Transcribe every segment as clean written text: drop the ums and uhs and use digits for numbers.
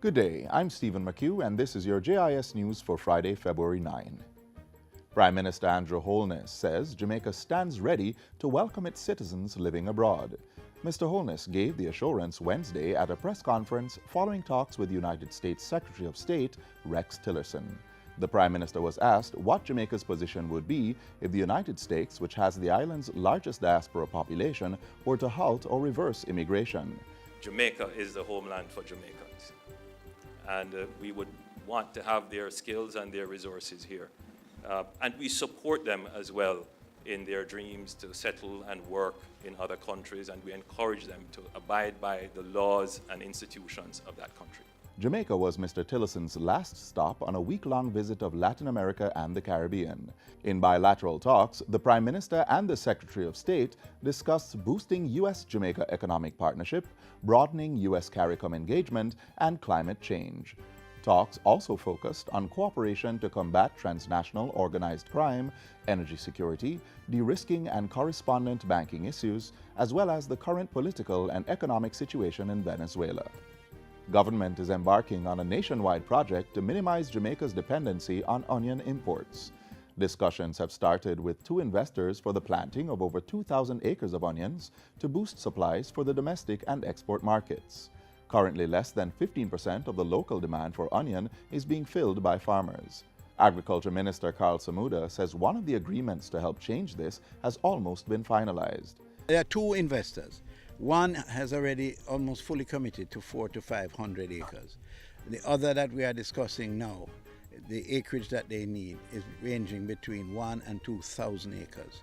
Good day, I'm Stephen McHugh and this is your JIS News for Friday, February 9. Prime Minister Andrew Holness says Jamaica stands ready to welcome its citizens living abroad. Mr. Holness gave the assurance Wednesday at a press conference following talks with United States Secretary of State Rex Tillerson. The Prime Minister was asked what Jamaica's position would be if the United States, which has the island's largest diaspora population, were to halt or reverse immigration. Jamaica is the homeland for Jamaicans. And we would want to have their skills and their resources here. And we support them as well in their dreams to settle and work in other countries, and we encourage them to abide by the laws and institutions of that country. Jamaica was Mr. Tillerson's last stop on a week-long visit of Latin America and the Caribbean. In bilateral talks, the Prime Minister and the Secretary of State discussed boosting U.S.-Jamaica economic partnership, broadening U.S. CARICOM engagement, and climate change. Talks also focused on cooperation to combat transnational organized crime, energy security, de-risking and correspondent banking issues, as well as the current political and economic situation in Venezuela. Government is embarking on a nationwide project to minimize Jamaica's dependency on onion imports. Discussions have started with two investors for the planting of over 2,000 acres of onions to boost supplies for the domestic and export markets. Currently, less than 15% of the local demand for onion is being filled by farmers. Agriculture Minister Carl Samuda says one of the agreements to help change this has almost been finalized. There are two investors. One has already almost fully committed to 400 to 500 acres. The other that we are discussing now, the acreage that they need is ranging between 1,000 and 2,000 acres.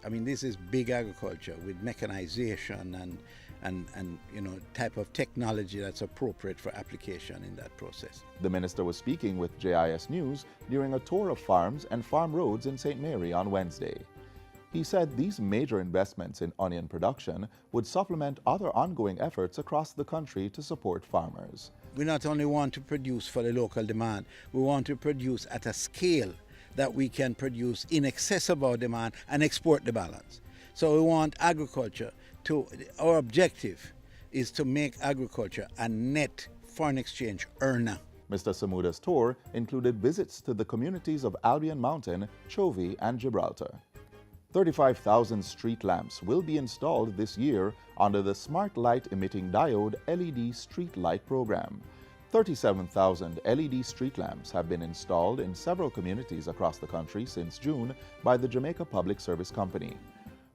I mean, this is big agriculture with mechanization and type of technology that's appropriate for application in that process. The minister was speaking with JIS News during a tour of farms and farm roads in St. Mary on Wednesday. He said these major investments in onion production would supplement other ongoing efforts across the country to support farmers. We not only want to produce for the local demand, we want to produce at a scale that we can produce in excess of our demand and export the balance. So we want agriculture our objective is to make agriculture a net foreign exchange earner. Mr. Samuda's tour included visits to the communities of Albion Mountain, Chovy, and Gibraltar. 35,000 street lamps will be installed this year under the Smart Light Emitting Diode LED Street Light program. 37,000 LED street lamps have been installed in several communities across the country since June by the Jamaica Public Service Company.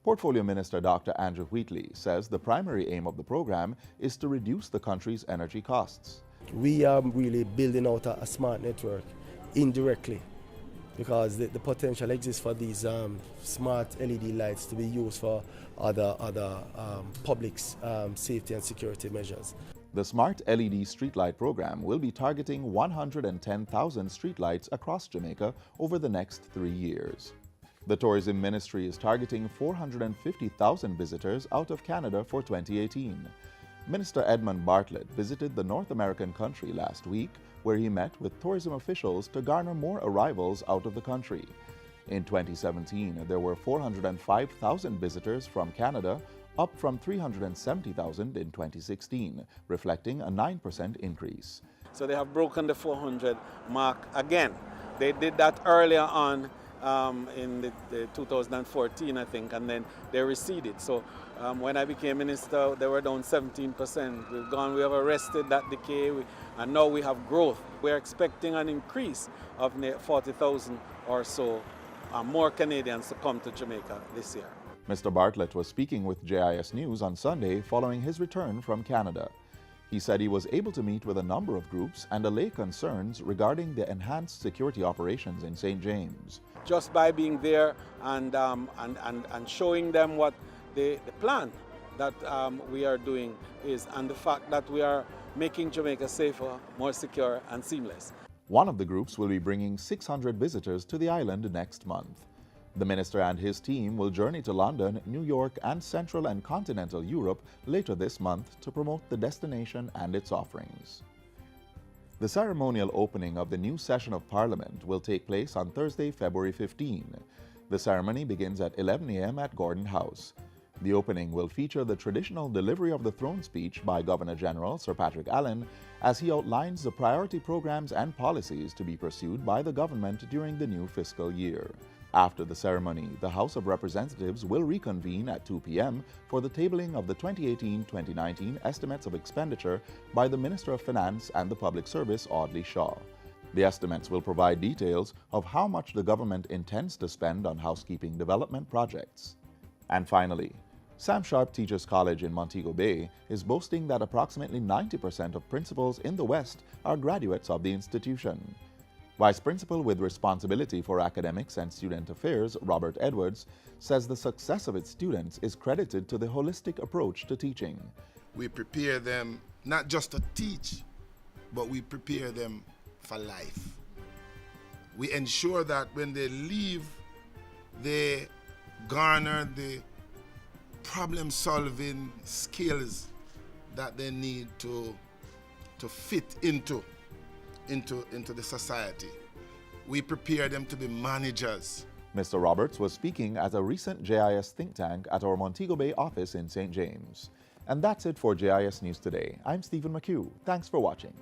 Portfolio Minister Dr. Andrew Wheatley says the primary aim of the program is to reduce the country's energy costs. We are really building out a smart network indirectly, because the potential exists for these smart LED lights to be used for other public safety and security measures. The Smart LED Streetlight program will be targeting 110,000 streetlights across Jamaica over the next 3 years. The Tourism Ministry is targeting 450,000 visitors out of Canada for 2018. Minister Edmund Bartlett visited the North American country last week, where he met with tourism officials to garner more arrivals out of the country. In 2017, there were 405,000 visitors from Canada, up from 370,000 in 2016, reflecting a 9% increase. So they have broken the 400 mark again. They did that earlier on in the 2014, I think, and then they receded. So when I became minister, they were down 17%. We have arrested that decay, and now we have growth. We're expecting an increase of 40,000 or so more Canadians to come to Jamaica this year. Mr. Bartlett was speaking with JIS News on Sunday following his return from Canada. He said he was able to meet with a number of groups and allay concerns regarding the enhanced security operations in St. James. Just by being there and showing them what the plan that we are doing is, and the fact that we are making Jamaica safer, more secure and seamless. One of the groups will be bringing 600 visitors to the island next month. The minister and his team will journey to London, New York, and Central and Continental Europe later this month to promote the destination and its offerings. The ceremonial opening of the new session of Parliament will take place on Thursday, February 15. The ceremony begins at 11 a.m. at Gordon House. The opening will feature the traditional delivery of the throne speech by Governor General Sir Patrick Allen as he outlines the priority programs and policies to be pursued by the government during the new fiscal year. After the ceremony, the House of Representatives will reconvene at 2 p.m. for the tabling of the 2018-2019 estimates of expenditure by the Minister of Finance and the Public Service, Audley Shaw. The estimates will provide details of how much the government intends to spend on housekeeping development projects. And finally, Sam Sharp Teachers College in Montego Bay is boasting that approximately 90% of principals in the West are graduates of the institution. Vice Principal with responsibility for academics and student affairs, Robert Edwards, says the success of its students is credited to the holistic approach to teaching. We prepare them not just to teach, but we prepare them for life. We ensure that when they leave, they garner the problem-solving skills that they need to fit into the society. We prepare them to be managers. Mr. Roberts was speaking at a recent JIS think tank at our Montego Bay office in St. James. And that's it for JIS News Today. I'm Stephen McHugh. Thanks for watching.